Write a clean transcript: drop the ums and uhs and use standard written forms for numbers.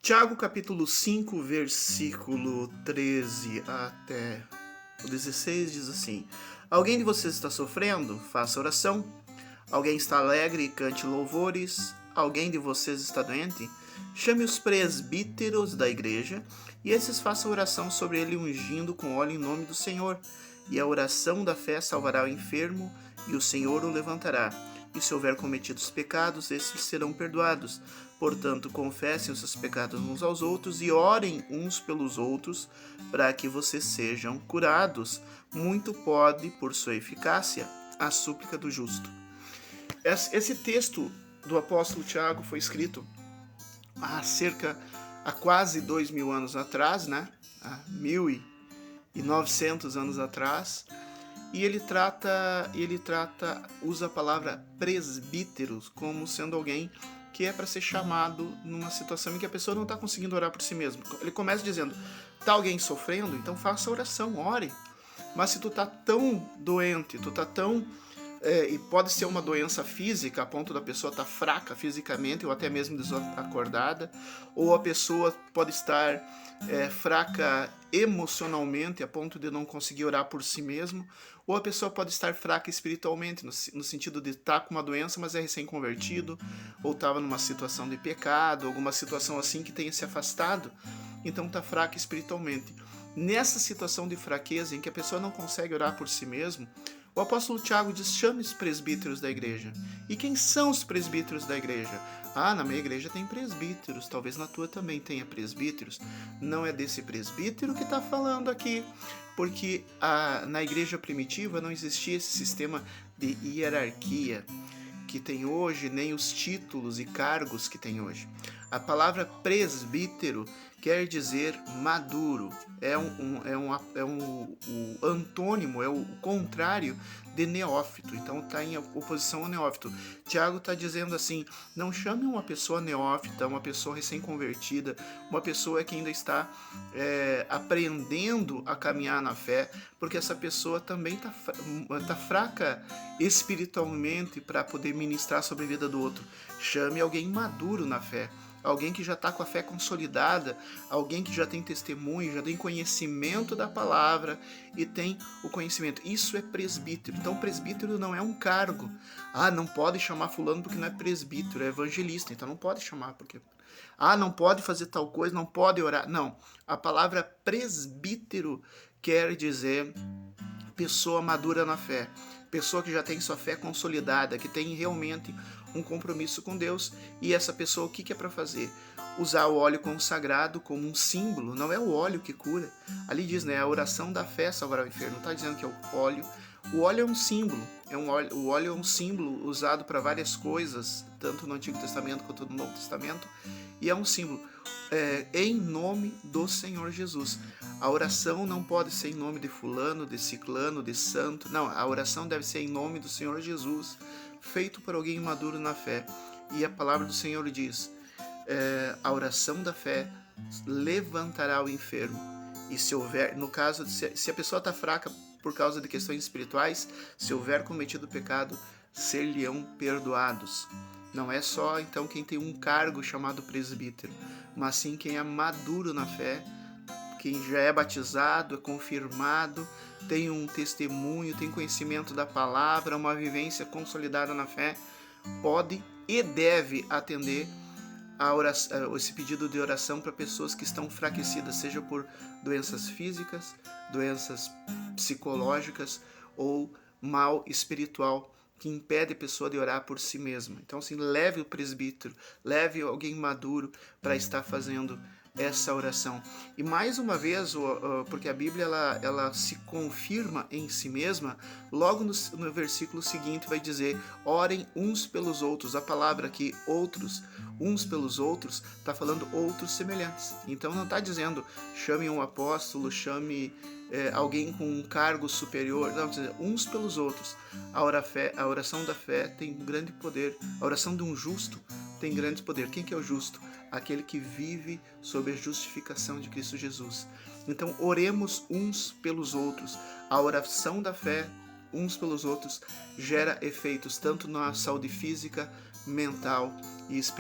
Tiago capítulo 5, versículo 13 até o 16 diz assim: Alguém de vocês está sofrendo? Faça oração. Alguém está alegre e cante louvores? Alguém de vocês está doente? Chame os presbíteros da igreja e esses façam oração sobre ele ungindo com óleo em nome do Senhor. E a oração da fé salvará o enfermo e o Senhor o levantará. E se houver cometido os pecados, esses serão perdoados. Portanto, confessem os seus pecados uns aos outros e orem uns pelos outros para que vocês sejam curados. Muito pode, por sua eficácia, a súplica do justo. Esse texto do apóstolo Tiago foi escrito há quase 2000 anos atrás, né? Há 1900 anos atrás. E ele usa a palavra presbíteros como sendo alguém que é para ser chamado numa situação em que a pessoa não está conseguindo orar por si mesmo. Ele começa dizendo, tá alguém sofrendo? Então faça oração, ore. Mas se tu tá tão doente, tu tá tão... e pode ser uma doença física, a ponto da pessoa estar fraca fisicamente ou até mesmo desacordada, ou a pessoa pode estar fraca emocionalmente, a ponto de não conseguir orar por si mesmo, ou a pessoa pode estar fraca espiritualmente, no sentido de estar com uma doença, mas é recém-convertido, ou estava numa situação de pecado, alguma situação assim que tenha se afastado, então está fraca espiritualmente. Nessa situação de fraqueza, em que a pessoa não consegue orar por si mesmo, o apóstolo Tiago diz, chame os presbíteros da igreja. E quem são os presbíteros da igreja? Na minha igreja tem presbíteros, talvez na tua também tenha presbíteros. Não é desse presbítero que está falando aqui, porque na igreja primitiva não existia esse sistema de hierarquia que tem hoje, nem os títulos e cargos que tem hoje. A palavra presbítero quer dizer maduro, o antônimo, é o contrário de neófito, então está em oposição ao neófito. Tiago está dizendo assim, não chame uma pessoa neófita, uma pessoa recém-convertida, uma pessoa que ainda está aprendendo a caminhar na fé, porque essa pessoa também está fraca espiritualmente para poder ministrar sobre a vida do outro. Chame alguém maduro na fé, alguém que já está com a fé consolidada, alguém que já tem testemunho, já tem conhecimento da palavra e tem o conhecimento. Isso é presbítero. Então, presbítero não é um cargo. Não pode chamar fulano porque não é presbítero, é evangelista, então não pode chamar porque... não pode fazer tal coisa, não pode orar. Não, a palavra presbítero quer dizer pessoa madura na fé, pessoa que já tem sua fé consolidada, que tem realmente um compromisso com Deus. E essa pessoa, o que é para fazer? Usar o óleo consagrado como um símbolo. Não é o óleo que cura. Ali diz, né, a oração da fé salvará o enfermo. Não está dizendo que é o óleo. O óleo é um símbolo. O óleo é um símbolo usado para várias coisas, tanto no Antigo Testamento quanto no Novo Testamento. E é um símbolo em nome do Senhor Jesus. A oração não pode ser em nome de fulano, de ciclano, de santo. Não, a oração deve ser em nome do Senhor Jesus, feito por alguém maduro na fé. E a palavra do Senhor diz, a oração da fé levantará o enfermo. E se houver, no caso, se a pessoa está fraca por causa de questões espirituais, se houver cometido pecado, ser-lhe-ão perdoados. Não é só, então, quem tem um cargo chamado presbítero, mas sim quem é maduro na fé, quem já é batizado, é confirmado, tem um testemunho, tem conhecimento da palavra, uma vivência consolidada na fé, pode e deve atender esse pedido de oração para pessoas que estão enfraquecidas, seja por doenças físicas, doenças psicológicas ou mal espiritual, que impede a pessoa de orar por si mesma. Então, assim, leve o presbítero, leve alguém maduro para estar fazendo essa oração. E mais uma vez, porque a Bíblia ela se confirma em si mesma, logo no versículo seguinte vai dizer, orem uns pelos outros. A palavra aqui, outros, uns pelos outros, está falando outros semelhantes. Então não está dizendo, chame um apóstolo, chame alguém com um cargo superior, não, está dizendo, uns pelos outros. A oração da fé tem grande poder, a oração de um justo tem grande poder. Quem que é o justo? Aquele que vive sob a justificação de Cristo Jesus. Então, oremos uns pelos outros. A oração da fé, uns pelos outros, gera efeitos tanto na saúde física, mental e espiritual.